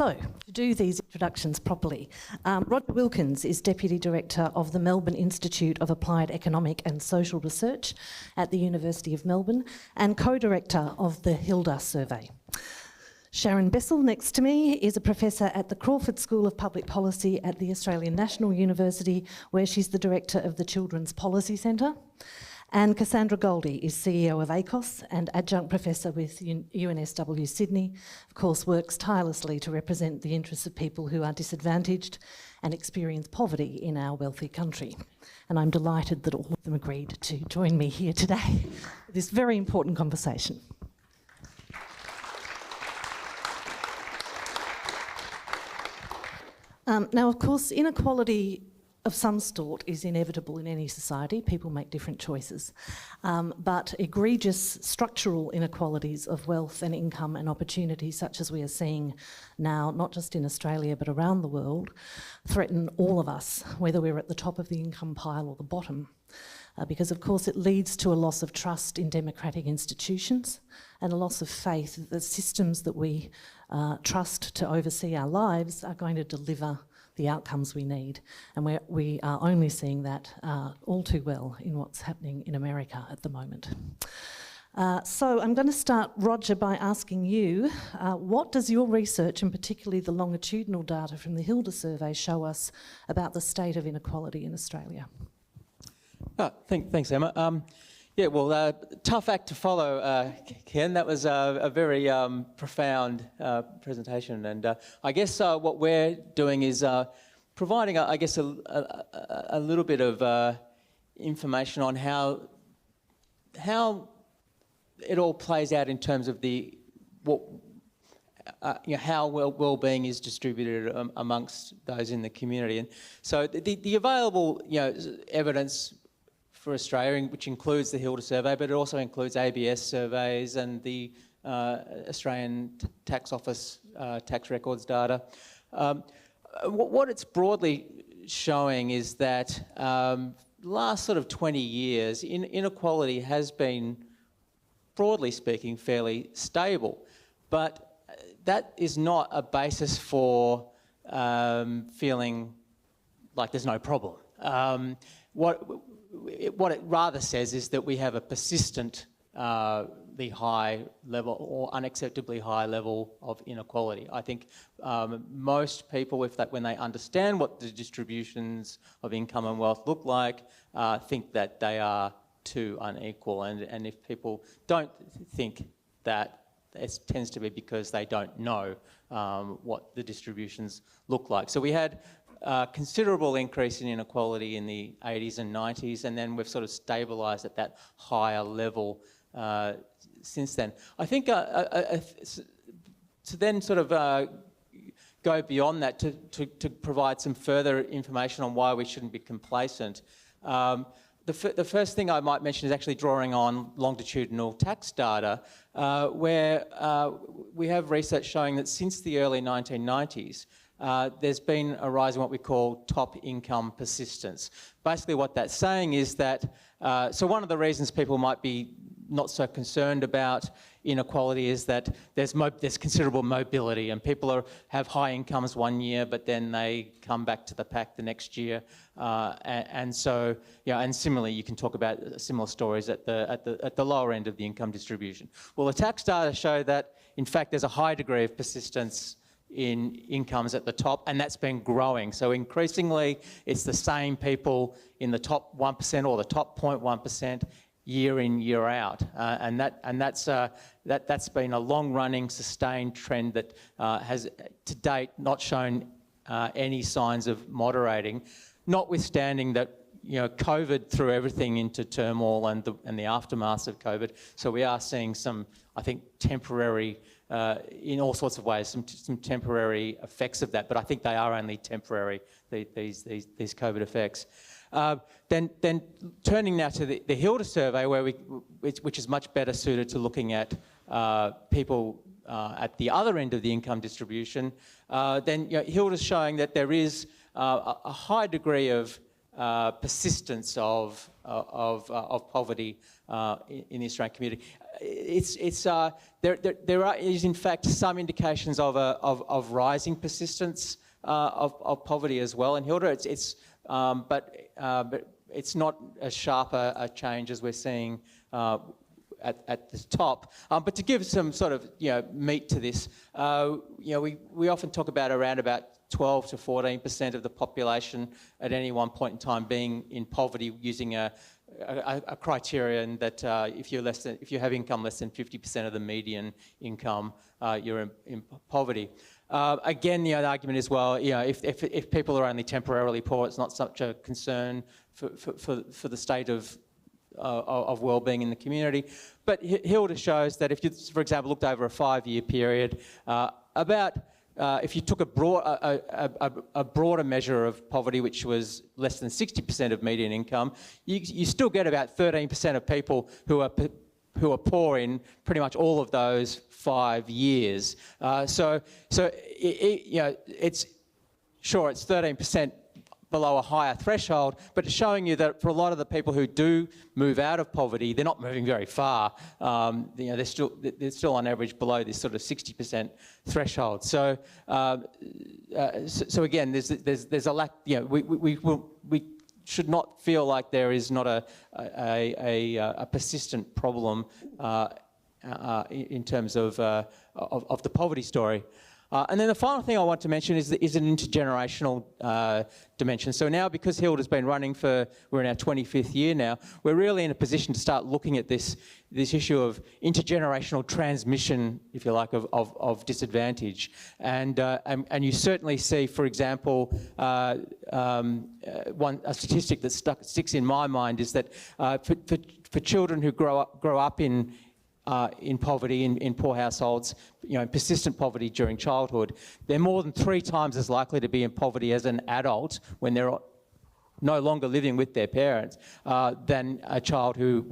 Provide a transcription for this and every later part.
So, to do these introductions properly, Roger Wilkins is Deputy Director of the Melbourne Institute of Applied Economic and Social Research at the University of Melbourne and co-director of the Hilda Survey. Sharon Bessll, next to me, is a professor at the Crawford School of Public Policy at the Australian National University, where she's the director of the Children's Policy Centre. And Cassandra Goldie is CEO of ACOSS and adjunct professor with UNSW Sydney. Of course, works tirelessly to represent the interests of people who are disadvantaged and experience poverty in our wealthy country. And I'm delighted that all of them agreed to join me here today for this very important conversation. Now, of course, inequality of some sort is inevitable in any society. People make different choices. But egregious structural inequalities of wealth and income and opportunity, such as we are seeing now, not just in Australia, but around the world, threaten all of us, whether we're at the top of the income pile or the bottom. Because, of course, it leads to a loss of trust in democratic institutions and a loss of faith that the systems that we trust to oversee our lives are going to deliver the outcomes we need. And we are only seeing that all too well in what's happening in America at the moment. So I'm going to start, Roger, by asking you, what does your research, and particularly the longitudinal data from the Hilda survey, show us about the state of inequality in Australia? Thanks, Emma. Yeah, well, tough act to follow, Ken. That was a very profound presentation, and I guess what we're doing is providing, I guess, a little bit of information on how it all plays out in terms of how well-being is distributed amongst those in the community. And so the available, evidence for Australia, which includes the Hilda survey, but it also includes ABS surveys and the Australian Tax Office tax records data. What it's broadly showing is that last sort of 20 years, inequality has been, broadly speaking, fairly stable. But that is not a basis for feeling like there's no problem. What it rather says is that we have a persistently high level or unacceptably high level of inequality. I think most people, when they understand what the distributions of income and wealth look like, think that they are too unequal. And if people don't think that, it tends to be because they don't know what the distributions look like. So we had considerable increase in inequality in the 80s and 90s, and then we've sort of stabilised at that higher level since then. I think to then sort of go beyond that, to provide some further information on why we shouldn't be complacent, the first thing I might mention is actually drawing on longitudinal tax data, where we have research showing that since the early 1990s, there's been a rise in what we call top income persistence. Basically what that's saying is that, so one of the reasons people might be not so concerned about inequality is that there's considerable mobility, and people have high incomes one year, but then they come back to the pack the next year. And so, and similarly, you can talk about similar stories at the lower end of the income distribution. Well, the tax data show that, in fact, there's a high degree of persistence in incomes at the top, and that's been growing. So increasingly, it's the same people in the top 1% or the top 0.1% year in, year out, and that's been a long-running, sustained trend that has, to date, not shown any signs of moderating, notwithstanding that COVID threw everything into turmoil and the aftermath of COVID. So we are seeing some, I think, temporary, in all sorts of ways, some temporary effects of that. But I think they are only temporary, these COVID effects. Then turning now to the Hilda survey, which is much better suited to looking at people at the other end of the income distribution, then Hilda's showing that there is a high degree of persistence of poverty in the Australian community. There is in fact some indications of rising persistence of poverty as well in Hilda. But it's not as sharp a change as we're seeing at the top. But to give some sort of meat to this, we often talk about around about 12 to 14% of the population at any one point in time being in poverty, using a criterion that if you have income less than 50% of the median income, you're in poverty. Again, the argument is, well, if people are only temporarily poor, it's not such a concern for the state of well-being in the community. But Hilda shows that if you, for example, looked over a 5-year period, if you took a broader measure of poverty, which was less than 60% of median income, you still get about 13% of people who are poor in pretty much all of those 5 years. So it's 13% below a higher threshold, but it's showing you that for a lot of the people who do move out of poverty, they're not moving very far. They're still on average below this sort of 60% threshold. So again, there's a lack. We should not feel like there is not a persistent problem in terms of the poverty story. And then the final thing I want to mention is an intergenerational dimension. So now, because Hilda's been running we're in our 25th year now, we're really in a position to start looking at this issue of intergenerational transmission, if you like, of disadvantage. And you certainly see, for example, a statistic that sticks in my mind is that for children who grow up in poverty, in poor households, persistent poverty during childhood, they're more than 3 times as likely to be in poverty as an adult when they're no longer living with their parents than a child who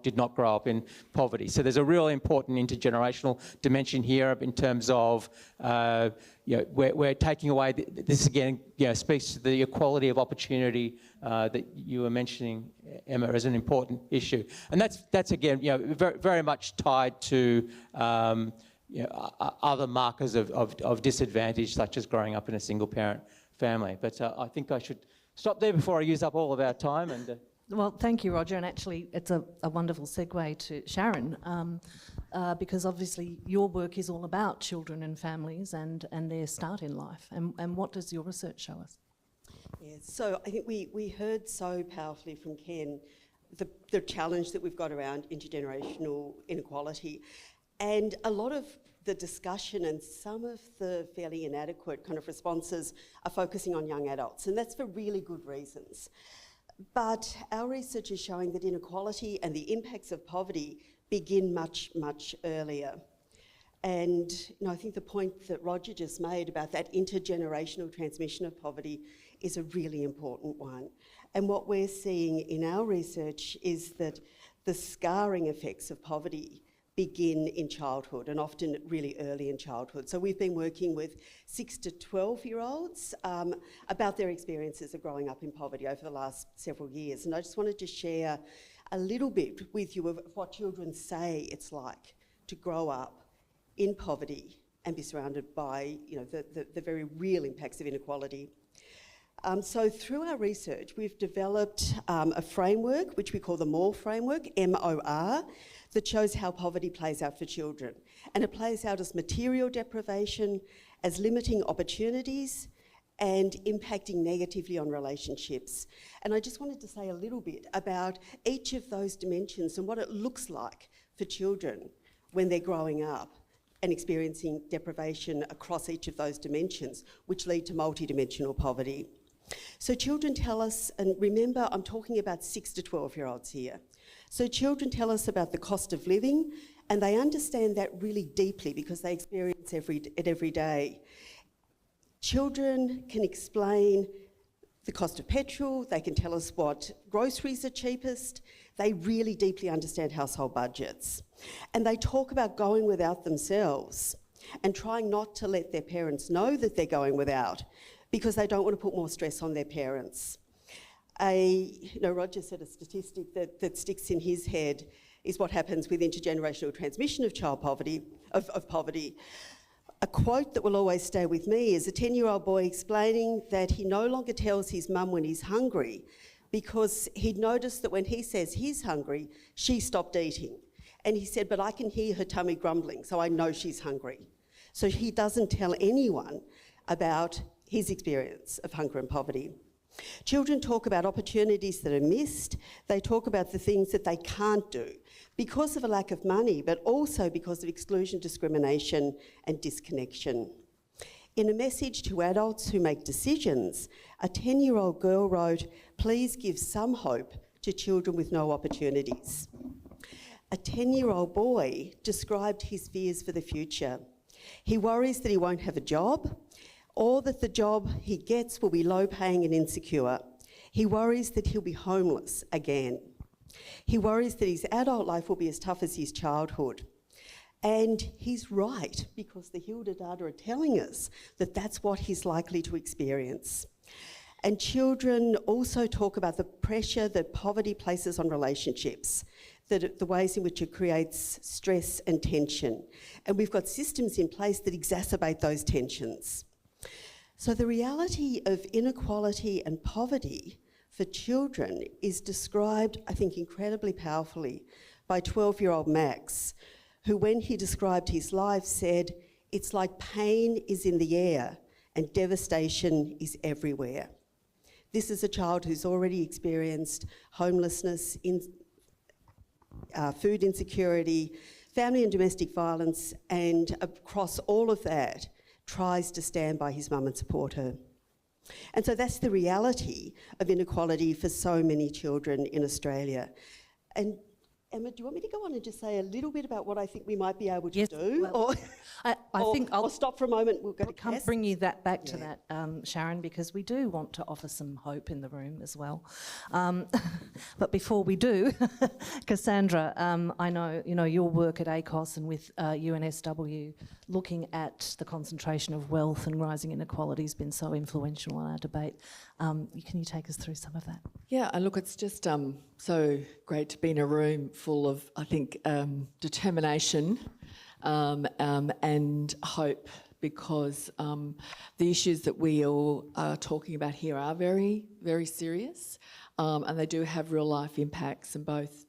did not grow up in poverty. So there's a really important intergenerational dimension here in terms of we're taking away. This again, speaks to the equality of opportunity that you were mentioning, Emma, as an important issue, and that's again, very, very much tied to other markers of disadvantage, such as growing up in a single-parent family. But I think I should stop there before I use up all of our time. And well, thank you, Roger. And actually, it's a wonderful segue to Sharon, because obviously your work is all about children and families and their start in life. And what does your research show us? Yeah, so I think we heard so powerfully from Ken the challenge that we've got around intergenerational inequality. And a lot of the discussion and some of the fairly inadequate kind of responses are focusing on young adults, and that's for really good reasons. But our research is showing that inequality and the impacts of poverty begin much, much earlier. And I think the point that Roger just made about that intergenerational transmission of poverty is a really important one. And what we're seeing in our research is that the scarring effects of poverty begin in childhood, and often really early in childhood. So we've been working with 6 to 12-year-olds about their experiences of growing up in poverty over the last several years. And I just wanted to share a little bit with you of what children say it's like to grow up in poverty and be surrounded by the very real impacts of inequality. So through our research, we've developed a framework, which we call the MOR framework, M-O-R, that shows how poverty plays out for children. And it plays out as material deprivation, as limiting opportunities, and impacting negatively on relationships. And I just wanted to say a little bit about each of those dimensions and what it looks like for children when they're growing up and experiencing deprivation across each of those dimensions, which lead to multidimensional poverty. So children tell us, and remember I'm talking about 6 to 12-year-olds here. So children tell us about the cost of living, and they understand that really deeply because they experience it every day. Children can explain the cost of petrol, they can tell us what groceries are cheapest, they really deeply understand household budgets. And they talk about going without themselves and trying not to let their parents know that they're going without because they don't want to put more stress on their parents. Roger said a statistic that sticks in his head is what happens with intergenerational transmission of child poverty, of poverty. A quote that will always stay with me is a 10-year-old boy explaining that he no longer tells his mum when he's hungry because he'd noticed that when he says he's hungry, she stopped eating. And he said, but I can hear her tummy grumbling, so I know she's hungry. So he doesn't tell anyone about his experience of hunger and poverty. Children talk about opportunities that are missed. They talk about the things that they can't do because of a lack of money, but also because of exclusion, discrimination and disconnection. In a message to adults who make decisions, a 10-year-old girl wrote, "Please give some hope to children with no opportunities." A 10-year-old boy described his fears for the future. He worries that he won't have a job, or that the job he gets will be low-paying and insecure. He worries that he'll be homeless again. He worries that his adult life will be as tough as his childhood. And he's right, because the Hilda data are telling us that that's what he's likely to experience. And children also talk about the pressure that poverty places on relationships, the ways in which it creates stress and tension. And we've got systems in place that exacerbate those tensions. So the reality of inequality and poverty for children is described, I think, incredibly powerfully by 12-year-old Max, who, when he described his life, said, "It's like pain is in the air and devastation is everywhere." This is a child who's already experienced homelessness, food insecurity, family and domestic violence, and across all of that, tries to stand by his mum and support her. And so that's the reality of inequality for so many children in Australia. And Emma, do you want me to go on and just say a little bit about what I think we might be able to do? Well, I think I'll stop for a moment. We'll go to Cass. bring you that back to that, Sharon, because we do want to offer some hope in the room as well. But before we do, Cassandra, I know your work at ACOSS and with UNSW, looking at the concentration of wealth and rising inequality has been so influential in our debate. Can you take us through some of that? Yeah, and look, it's just so great to be in a room full of, I think, determination and hope, because the issues that we all are talking about here are very, very serious, and they do have real life impacts, and both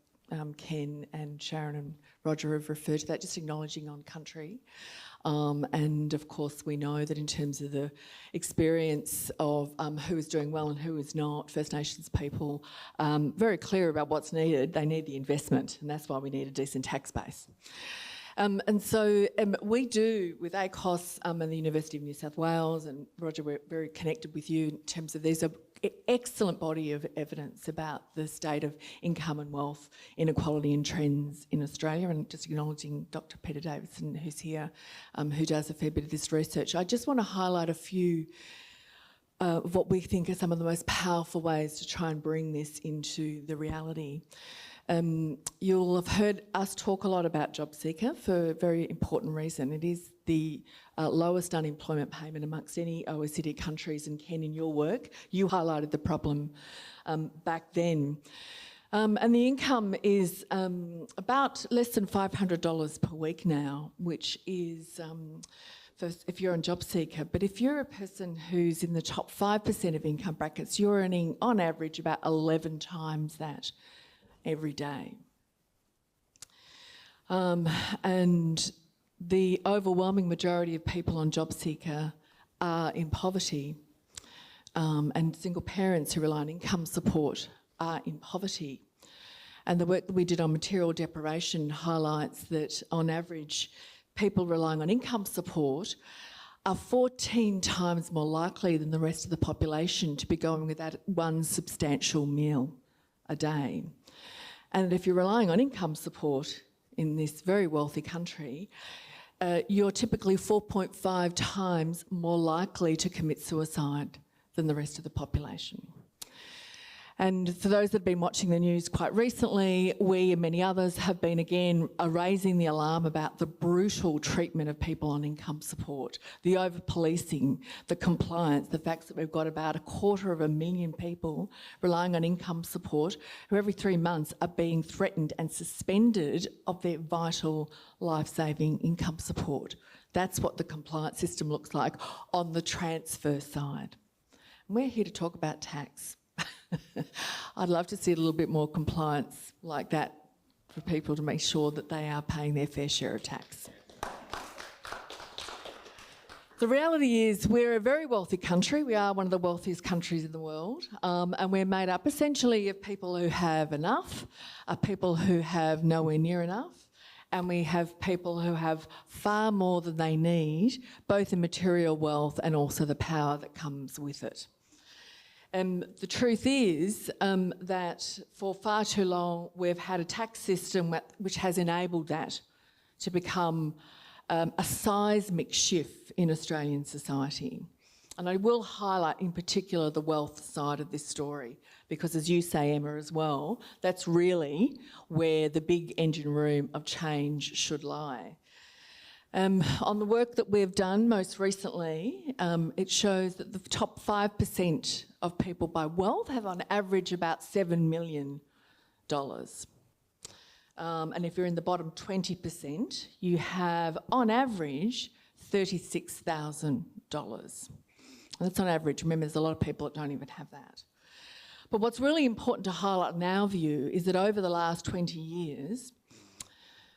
Ken and Sharon and Roger have referred to that, just acknowledging on country. And of course we know that in terms of the experience of who is doing well and who is not, First Nations people, very clear about what's needed. They need the investment, and that's why we need a decent tax base. And so we do, with ACOSS and the University of New South Wales, and Roger, we're very connected with you in terms of there's an excellent body of evidence about the state of income and wealth inequality and trends in Australia, and just acknowledging Dr. Peter Davidson, who's here, who does a fair bit of this research. I just want to highlight a few of what we think are some of the most powerful ways to try and bring this into the reality. You'll have heard us talk a lot about JobSeeker for a very important reason. It is the lowest unemployment payment amongst any OECD countries, and Ken, in your work, you highlighted the problem back then. And the income is about less than $500 per week now, which is if you're on JobSeeker. But if you're a person who's in the top 5% of income brackets, you're earning on average about 11 times that every day. And the overwhelming majority of people on JobSeeker are in poverty, and single parents who rely on income support are in poverty. And the work that we did on material deprivation highlights that on average, people relying on income support are 14 times more likely than the rest of the population to be going without one substantial meal a day. And if you're relying on income support in this very wealthy country, you're typically 4.5 times more likely to commit suicide than the rest of the population. And for those that have been watching the news quite recently, we and many others have been again raising the alarm about the brutal treatment of people on income support, the over-policing, the compliance, the fact that we've got about 250,000 people relying on income support who every 3 months are being threatened and suspended of their vital life-saving income support. That's what the compliance system looks like on the transfer side. And we're here to talk about tax. I'd love to see a little bit more compliance like that for people to make sure that they are paying their fair share of tax. The reality is we're a very wealthy country. We are one of the wealthiest countries in the world, and we're made up essentially of people who have enough, people who have nowhere near enough, and we have people who have far more than they need, both in material wealth and also the power that comes with it. And the truth is that for far too long we've had a tax system which has enabled that to become a seismic shift in Australian society. And I will highlight in particular the wealth side of this story because, as you say, Emma, as well, that's really where the big engine room of change should lie. On the work that we've done most recently, it shows that the top 5% of people by wealth have on average about $7 million. And if you're in the bottom 20%, you have on average $36,000. That's on average. Remember, there's a lot of people that don't even have that. But what's really important to highlight in our view is that over the last 20 years,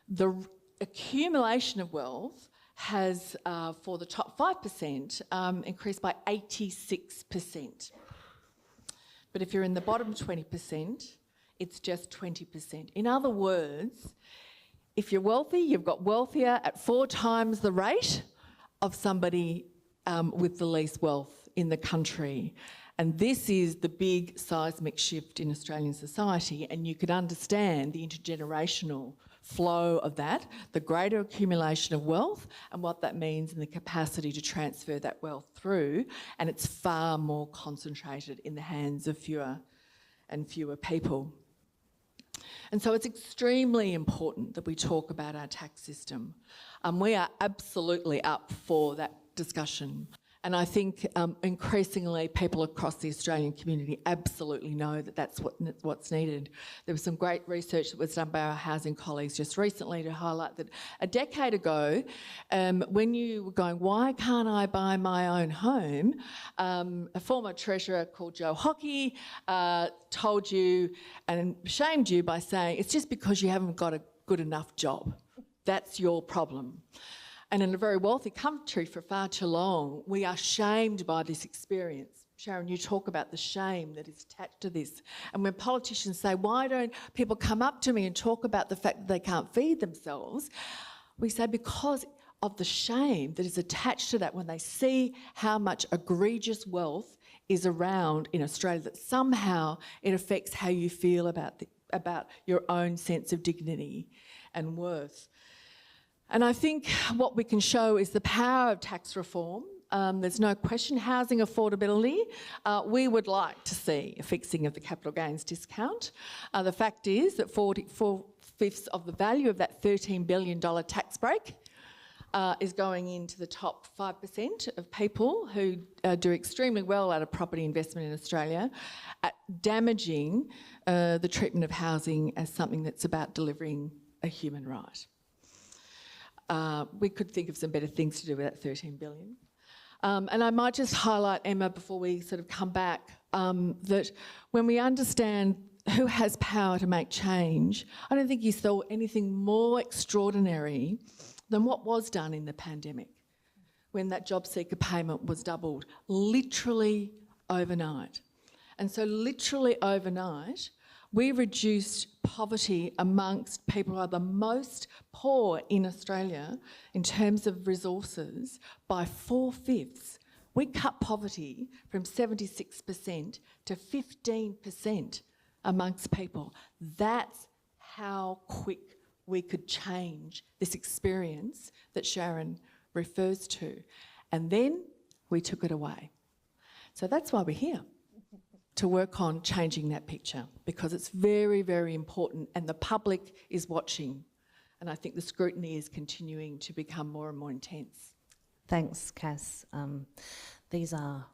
the accumulation of wealth has, for the top 5%, increased by 86%. But if you're in the bottom 20%, it's just 20%. In other words, if you're wealthy, you've got wealthier at 4 times the rate of somebody with the least wealth in the country. And this is the big seismic shift in Australian society, and you could understand the intergenerational flow of that, the greater accumulation of wealth and what that means in the capacity to transfer that wealth through, and it's far more concentrated in the hands of fewer and fewer people. And so it's extremely important that we talk about our tax system. We are absolutely up for that discussion. And I think increasingly people across the Australian community absolutely know that that's what's needed. There was some great research that was done by our housing colleagues just recently to highlight that a decade ago, when you were going, why can't I buy my own home? A former treasurer called Joe Hockey told you and shamed you by saying, it's just because you haven't got a good enough job. That's your problem. And in a very wealthy country for far too long, we are shamed by this experience. Sharon, you talk about the shame that is attached to this. And when politicians say, why don't people come up to me and talk about the fact that they can't feed themselves? We say because of the shame that is attached to that when they see how much egregious wealth is around in Australia, that somehow it affects how you feel about your own sense of dignity and worth. And I think what we can show is the power of tax reform. There's no question. Housing affordability, we would like to see a fixing of the capital gains discount. The fact is that 4/5 of the value of that $13 billion tax break is going into the top 5% of people who do extremely well out of property investment in Australia, at damaging the treatment of housing as something that's about delivering a human right. We could think of some better things to do with that $13 billion. And I might just highlight, Emma, before we sort of come back, that when we understand who has power to make change, I don't think you saw anything more extraordinary than what was done in the pandemic, when that job seeker payment was doubled, literally overnight. And so literally overnight, we reduced poverty amongst people who are the most poor in Australia in terms of resources by 4/5. We cut poverty from 76% to 15% amongst people. That's how quick we could change this experience that Sharon refers to. And then we took it away. So that's why we're here. to work on changing that picture, because it's very, very important and the public is watching. And I think the scrutiny is continuing to become more and more intense. Thanks, Cass. These are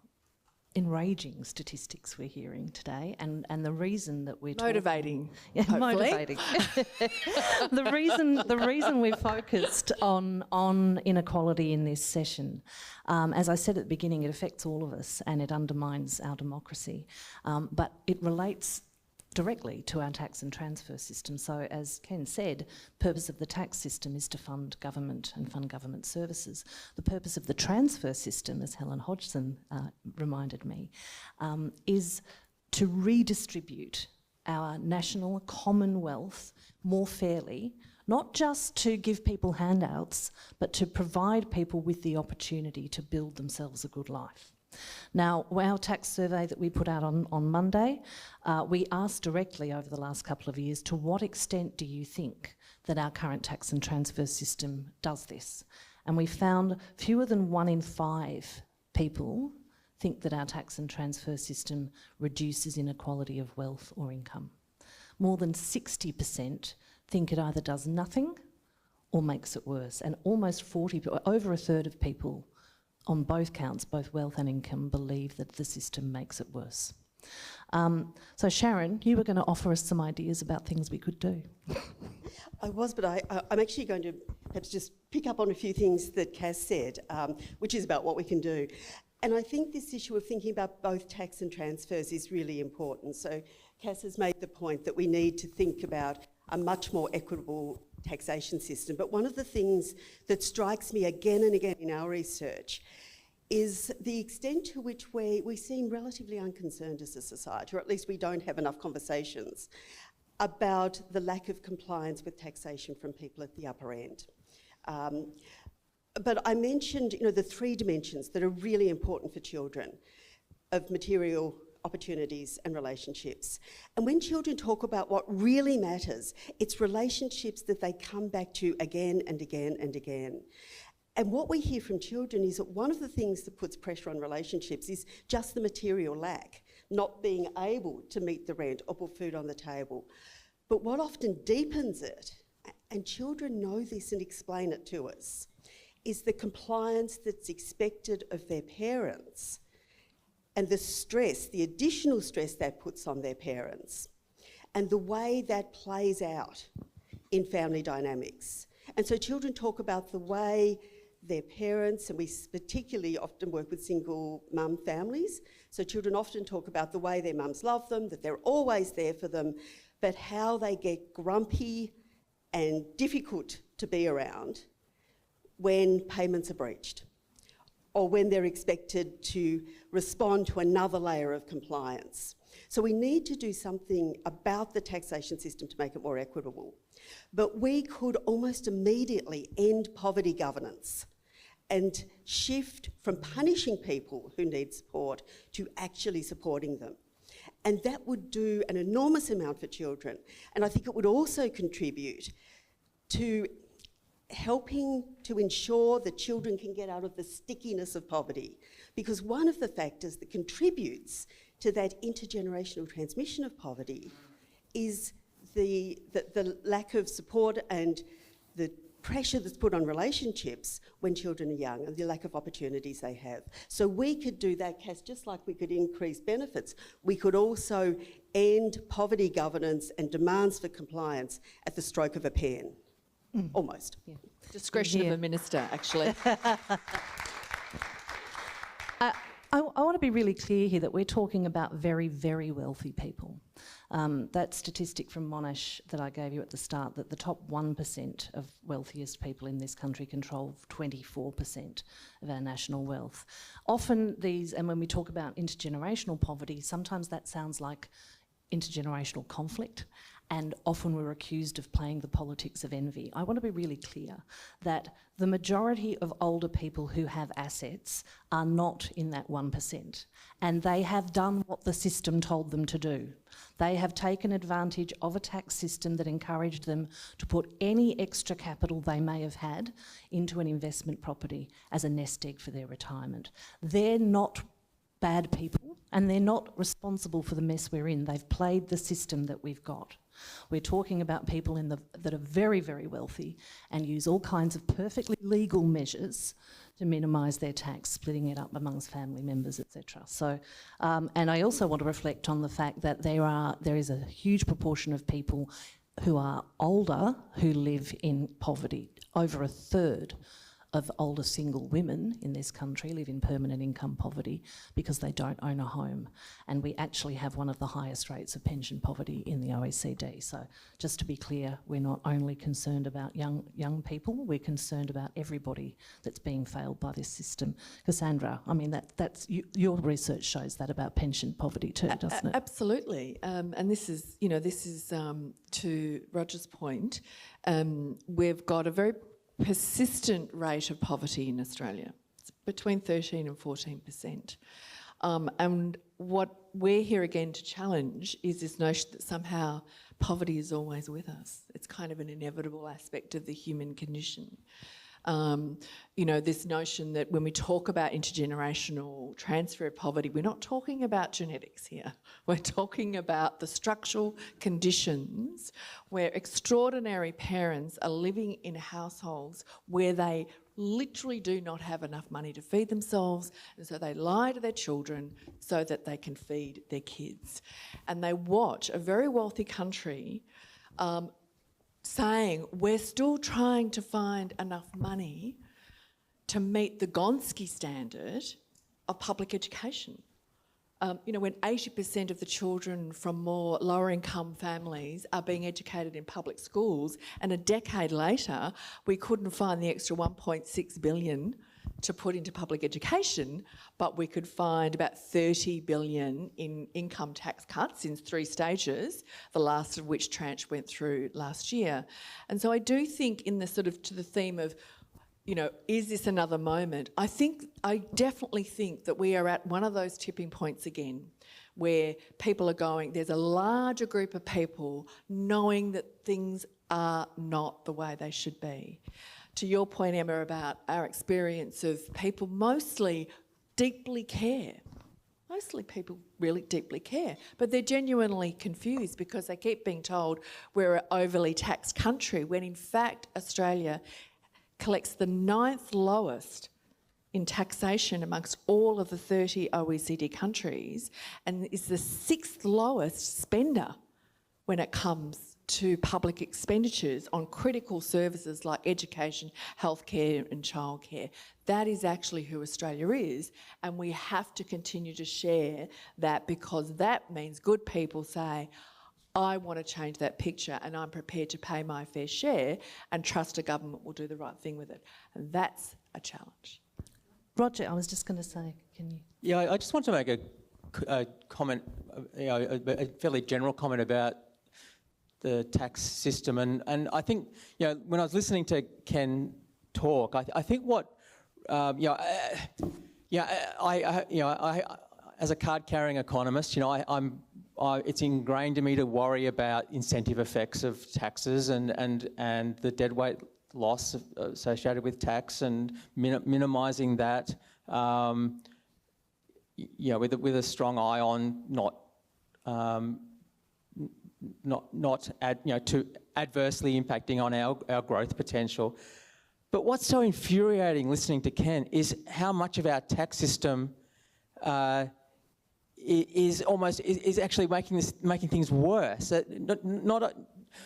enraging statistics we're hearing today, and the reason that we're Motivating, motivating. the reason we're focused on inequality in this session, as I said at the beginning, it affects all of us and it undermines our democracy, but it relates directly to our tax and transfer system. So as Ken said, the purpose of the tax system is to fund government and fund government services. The purpose of the transfer system, as Helen Hodgson reminded me, is to redistribute our national commonwealth more fairly, not just to give people handouts, but to provide people with the opportunity to build themselves a good life. Now, our tax survey that we put out on Monday, we asked directly over the last couple of years, to what extent do you think that our current tax and transfer system does this? And we found fewer than 1 in 5 people think that our tax and transfer system reduces inequality of wealth or income. More than 60% think it either does nothing or makes it worse, and almost over a third of people on both counts, both wealth and income, believe that the system makes it worse. So Sharon, you were going to offer us some ideas about things we could do. I was, but I'm actually going to perhaps just pick up on a few things that Cass said, which is about what we can do. And I think this issue of thinking about both tax and transfers is really important. So Cass has made the point that we need to think about a much more equitable taxation system. But one of the things that strikes me again and again in our research is the extent to which we seem relatively unconcerned as a society, or at least we don't have enough conversations about the lack of compliance with taxation from people at the upper end. But I mentioned, the 3 dimensions that are really important for children of material opportunities and relationships. And when children talk about what really matters, it's relationships that they come back to again and again and again. And what we hear from children is that one of the things that puts pressure on relationships is just the material lack, not being able to meet the rent or put food on the table. But what often deepens it, and children know this and explain it to us, is the compliance that's expected of their parents and the stress, the additional stress that puts on their parents, and the way that plays out in family dynamics. And so children talk about the way their parents, and we particularly often work with single mum families, so children often talk about the way their mums love them, that they're always there for them, but how they get grumpy and difficult to be around when payments are breached, or when they're expected to respond to another layer of compliance. So we need to do something about the taxation system to make it more equitable. But we could almost immediately end poverty governance and shift from punishing people who need support to actually supporting them. And that would do an enormous amount for children. And I think it would also contribute to helping to ensure that children can get out of the stickiness of poverty. Because one of the factors that contributes to that intergenerational transmission of poverty is the lack of support and the pressure that's put on relationships when children are young, and the lack of opportunities they have. So we could do that, Cass, just like we could increase benefits. We could also end poverty governance and demands for compliance at the stroke of a pen. Almost. Yeah. Discretion of a minister, actually. I want to be really clear here that we're talking about very, very wealthy people. That statistic from Monash that I gave you at the start, that the top 1% of wealthiest people in this country control 24% of our national wealth. Often these, and when we talk about intergenerational poverty, sometimes that sounds like intergenerational conflict, and often we're accused of playing the politics of envy. I want to be really clear that the majority of older people who have assets are not in that 1%, and they have done what the system told them to do. They have taken advantage of a tax system that encouraged them to put any extra capital they may have had into an investment property as a nest egg for their retirement. They're not bad people, and they're not responsible for the mess we're in. They've played the system that we've got. We're talking about people that are very, very wealthy and use all kinds of perfectly legal measures to minimise their tax, splitting it up amongst family members, etc. So, and I also want to reflect on the fact that there is a huge proportion of people who are older who live in poverty. Over a third of older single women in this country live in permanent income poverty because they don't own a home. And we actually have one of the highest rates of pension poverty in the OECD. So just to be clear, we're not only concerned about young people, we're concerned about everybody that's being failed by this system. Cassandra, I mean, that's your research shows that about pension poverty too, doesn't it? Absolutely. And this is to Roger's point, we've got a very persistent rate of poverty in Australia. It's between 13 and 14%. And what we're here again to challenge is this notion that somehow poverty is always with us. It's kind of an inevitable aspect of the human condition. This notion that when we talk about intergenerational transfer of poverty, we're not talking about genetics here. We're talking about the structural conditions where extraordinary parents are living in households where they literally do not have enough money to feed themselves, and so they lie to their children so that they can feed their kids. And they watch a very wealthy country saying, we're still trying to find enough money to meet the Gonski standard of public education. When 80% of the children from more lower income families are being educated in public schools, and a decade later we couldn't find the extra 1.6 billion to put into public education, but we could find about 30 billion in income tax cuts in 3 stages, the last of which tranche went through last year. And so I do think in the sort of to the theme of, is this another moment? I definitely think that we are at one of those tipping points again where people are going, there's a larger group of people knowing that things are not the way they should be. To your point, Emma, about our experience of people mostly deeply care. Mostly people really deeply care, but they're genuinely confused because they keep being told we're an overly taxed country when in fact Australia collects the 9th lowest in taxation amongst all of the 30 OECD countries and is the 6th lowest spender when it comes to public expenditures on critical services like education, healthcare and childcare. That is actually who Australia is, and we have to continue to share that because that means good people say, I want to change that picture and I'm prepared to pay my fair share and trust a government will do the right thing with it. And that's a challenge. Roger, I was just going to say, can you? Yeah, I just want to make a comment, a fairly general comment about the tax system, and I think when I was listening to Ken talk, I think what I as a card-carrying economist, it's ingrained in me to worry about incentive effects of taxes and the deadweight loss associated with tax and minimising that, with a strong eye on not too adversely impacting on our growth potential. But what's so infuriating listening to Ken is how much of our tax system is actually making things worse.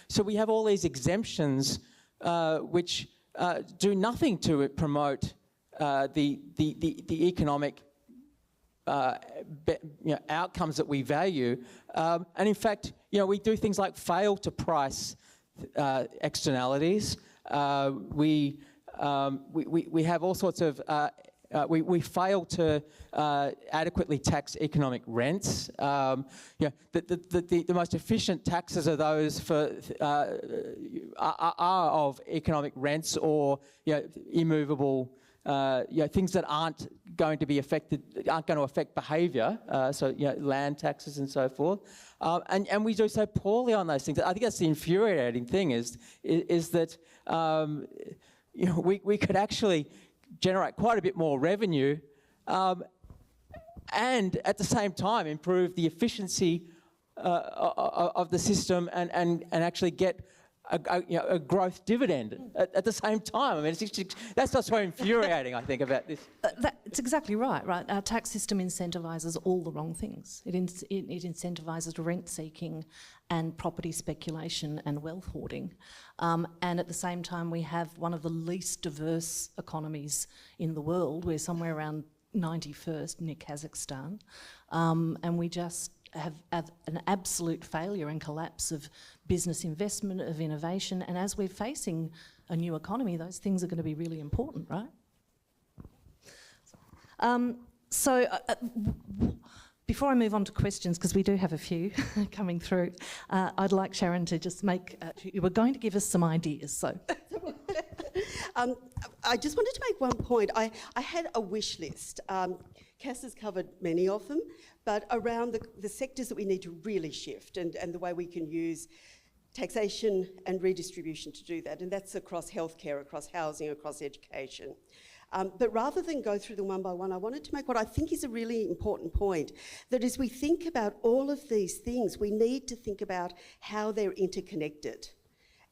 So we have all these exemptions which do nothing to promote the economic outcomes that we value, and in fact, we do things like fail to price externalities. We have all sorts of. We fail to adequately tax economic rents. The most efficient taxes are those are of economic rents or immovable. Things that aren't going to affect behaviour, land taxes and so forth, and we do so poorly on those things. I think that's the infuriating thing is that we could actually generate quite a bit more revenue, and at the same time improve the efficiency of the system and actually get a growth dividend at the same time. I mean, that's what's so infuriating, I think, about this. That's exactly right. Our tax system incentivises all the wrong things. It incentivises rent seeking and property speculation and wealth hoarding. And at the same time, we have one of the least diverse economies in the world. We're somewhere around 91st near Kazakhstan. And we just have an absolute failure and collapse of business investment, of innovation, and as we're facing a new economy, those things are going to be really important, right? Before I move on to questions, because we do have a few coming through, I'd like Sharon to just you were going to give us some ideas, so. I just wanted to make one point. I had a wish list. Cass has covered many of them, but around the sectors that we need to really shift and the way we can use taxation and redistribution to do that, and that's across healthcare, across housing, across education. But rather than go through them one by one, I wanted to make what I think is a really important point, that as we think about all of these things, we need to think about how they're interconnected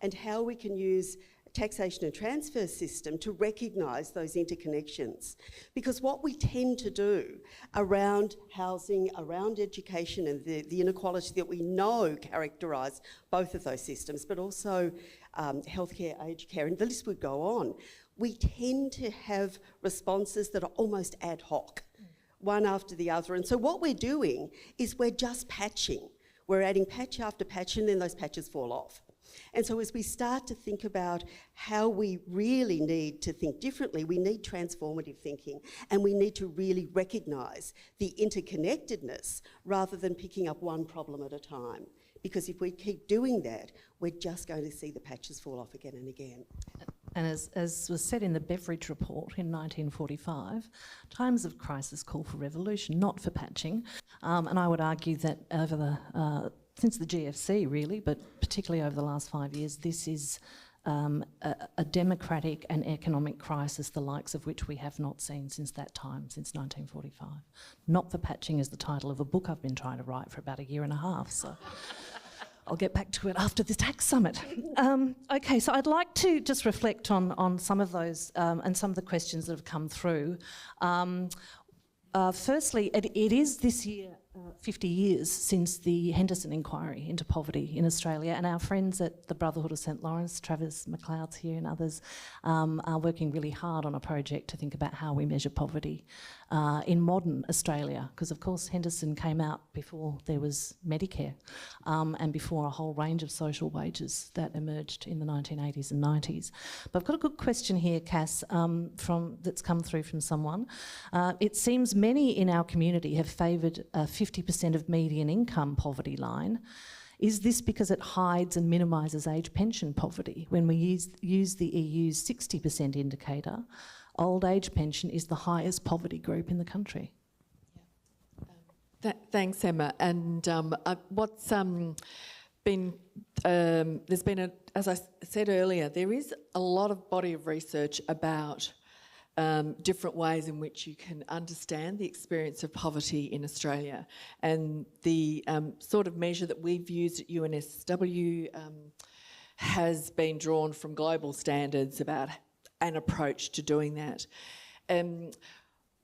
and how we can use taxation and transfer system to recognise those interconnections. Because what we tend to do around housing, around education and the inequality that we know characterise both of those systems, but also healthcare, aged care, and the list would go on, we tend to have responses that are almost ad hoc, one after the other. And so what we're doing is we're just patching. We're adding patch after patch and then those patches fall off. And so as we start to think about how we really need to think differently, we need transformative thinking and we need to really recognise the interconnectedness rather than picking up one problem at a time. Because if we keep doing that, we're just going to see the patches fall off again and again. And as was said in the Beveridge report in 1945, times of crisis call for revolution, not for patching. And I would argue that over since the GFC really, but particularly over the last 5 years, this is a democratic and economic crisis, the likes of which we have not seen since that time, since 1945. Not for patching is the title of a book I've been trying to write for about a year and a half, so I'll get back to it after the tax summit. Okay, so I'd like to just reflect on some of those and some of the questions that have come through. Firstly, it is this year 50 years since the Henderson inquiry into poverty in Australia, and our friends at the Brotherhood of St Lawrence, Travis McLeod's here and others, are working really hard on a project to think about how we measure poverty in modern Australia, because of course Henderson came out before there was Medicare and before a whole range of social wages that emerged in the 1980s and 90s. But I've got a good question here, Cass, that's come through from someone. It seems many in our community have favoured 50% of median income poverty line. Is this because it hides and minimises age pension poverty? When we use the EU's 60% indicator, old age pension is the highest poverty group in the country. Thanks, Emma. And what's been, there's been, as I said earlier, there is a lot of body of research about different ways in which you can understand the experience of poverty in Australia. And the sort of measure that we've used at UNSW has been drawn from global standards about an approach to doing that.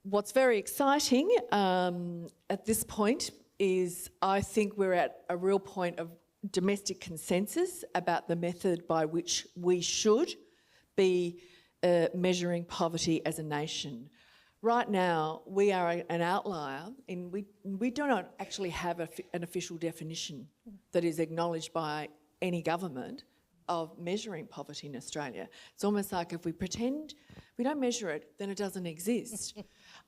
What's very exciting at this point is I think we're at a real point of domestic consensus about the method by which we should be measuring poverty as a nation. Right now, we are an outlier in we do not actually have an official definition that is acknowledged by any government of measuring poverty in Australia. It's almost like if we pretend we don't measure it, then it doesn't exist.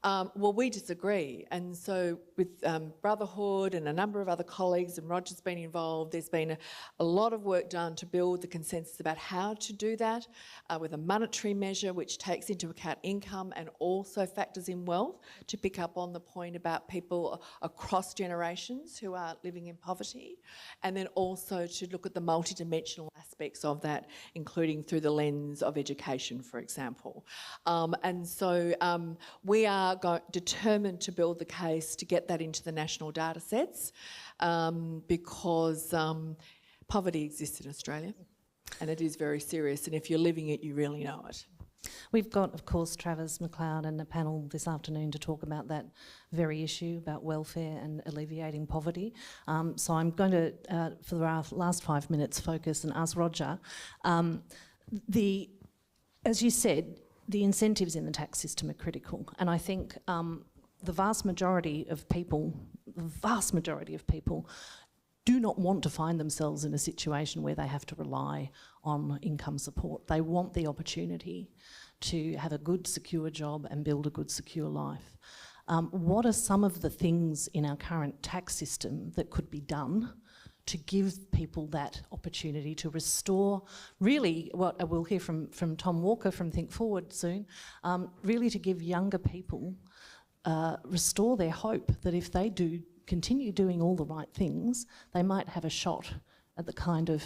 Well, we disagree, and so with Brotherhood and a number of other colleagues, and Roger's been involved, there's been a lot of work done to build the consensus about how to do that with a monetary measure which takes into account income and also factors in wealth, to pick up on the point about people across generations who are living in poverty, and then also to look at the multidimensional aspects of that, including through the lens of education, for example. And so we are are determined to build the case to get that into the national data sets because poverty exists in Australia and it is very serious, and if you're living it, you really know it. We've got, of course, Travis McLeod and a panel this afternoon to talk about that very issue, about welfare and alleviating poverty. So I'm going to, for the last 5 minutes, focus and ask Roger. As you said, the incentives in the tax system are critical, and I think the vast majority of people do not want to find themselves in a situation where they have to rely on income support. They want the opportunity to have a good, secure job and build a good, secure life. What are some of the things in our current tax system that could be done to give people that opportunity to restore, really, what we'll hear from Tom Walker from Think Forward soon, really to give younger people, restore their hope that if they do continue doing all the right things, they might have a shot at the kind of,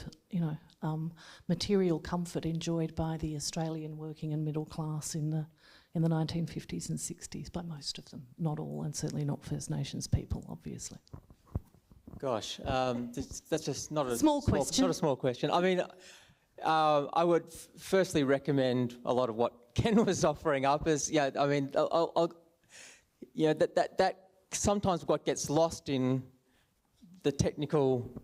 material comfort enjoyed by the Australian working and middle class in the 1950s and 60s, by most of them, not all, and certainly not First Nations people, obviously. Gosh, that's just not a small question. Not a small question. I mean, I would firstly recommend a lot of what Ken was offering up as, that sometimes what gets lost in the technical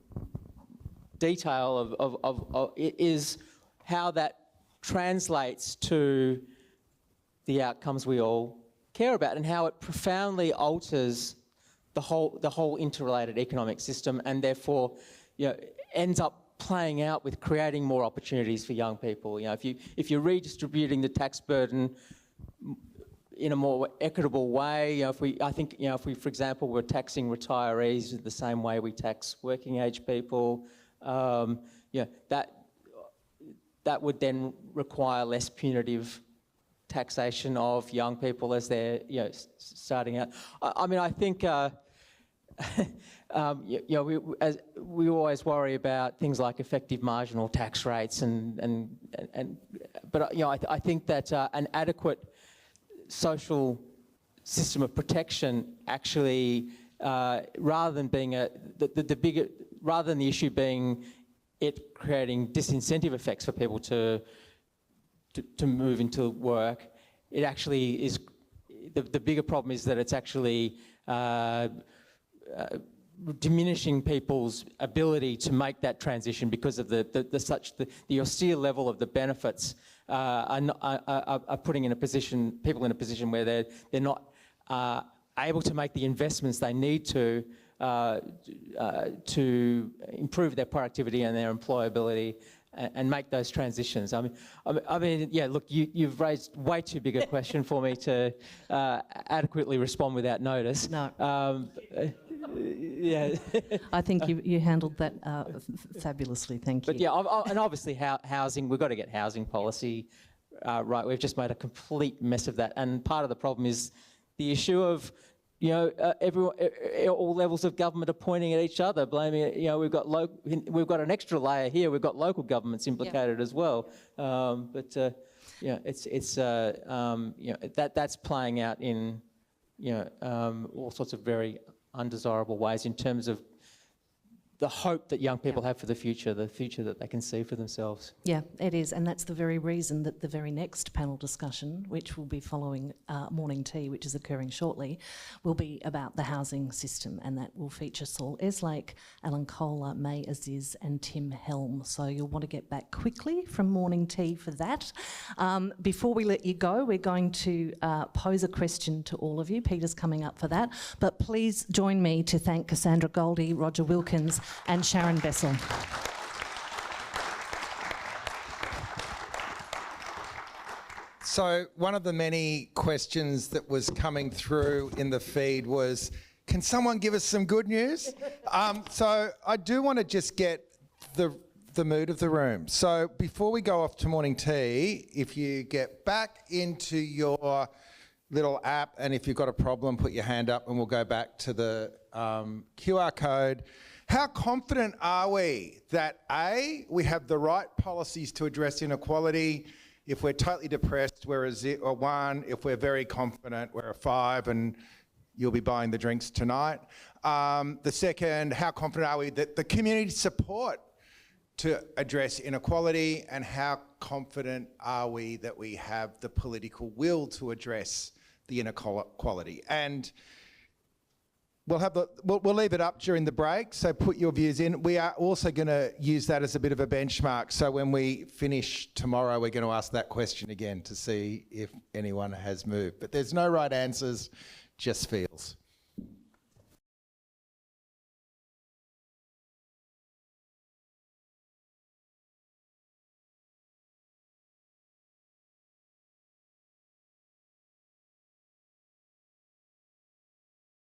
detail of it is how that translates to the outcomes we all care about, and how it profoundly alters the whole interrelated economic system, and therefore, ends up playing out with creating more opportunities for young people. If you're redistributing the tax burden in a more equitable way, if we, for example, were taxing retirees the same way we tax working age people, that would then require less punitive taxation of young people as they're starting out. I think we always worry about things like effective marginal tax rates but I think that an adequate social system of protection actually, rather than being rather than the issue being it creating disincentive effects for people to move into work, it actually is, the bigger problem is that it's actually diminishing people's ability to make that transition because of the austere level of the benefits are putting people in a position where they're not able to make the investments they need to improve their productivity and their employability and make those transitions. Look, you've raised way too big a question for me to adequately respond without notice. No. Yeah. I think you handled that fabulously, thank you. But and obviously housing, we've got to get housing policy right. We've just made a complete mess of that. And part of the problem is the issue of, everyone, all levels of government are pointing at each other, blaming it. We've got an extra layer here. We've got local governments implicated as well. That's playing out in all sorts of very undesirable ways in terms of the hope that young people have for the future that they can see for themselves. Yeah, it is, and that's the very reason that the very next panel discussion, which will be following morning tea, which is occurring shortly, will be about the housing system, and that will feature Saul Eslake, Alan Kohler, May Aziz and Tim Helm. So you'll want to get back quickly from morning tea for that. Before we let you go, we're going to pose a question to all of you. Peter's coming up for that, but please join me to thank Cassandra Goldie, Roger Wilkins and Sharon Bessll. So one of the many questions that was coming through in the feed was, can someone give us some good news? So I do want to just get the mood of the room. So before we go off to morning tea, if you get back into your little app, and if you've got a problem, put your hand up and we'll go back to the QR code. How confident are we that A, we have the right policies to address inequality If we're totally depressed, we're a 1. If we're very confident, we're a 5, and you'll be buying the drinks tonight. The second, how confident are we that the community support to address inequality, and how confident are we that we have the political will to address the inequality? And we'll leave it up during the break, so put your views in. We are also going to use that as a bit of a benchmark, so when we finish tomorrow, we're going to ask that question again to see if anyone has moved. But there's no right answers, just feels.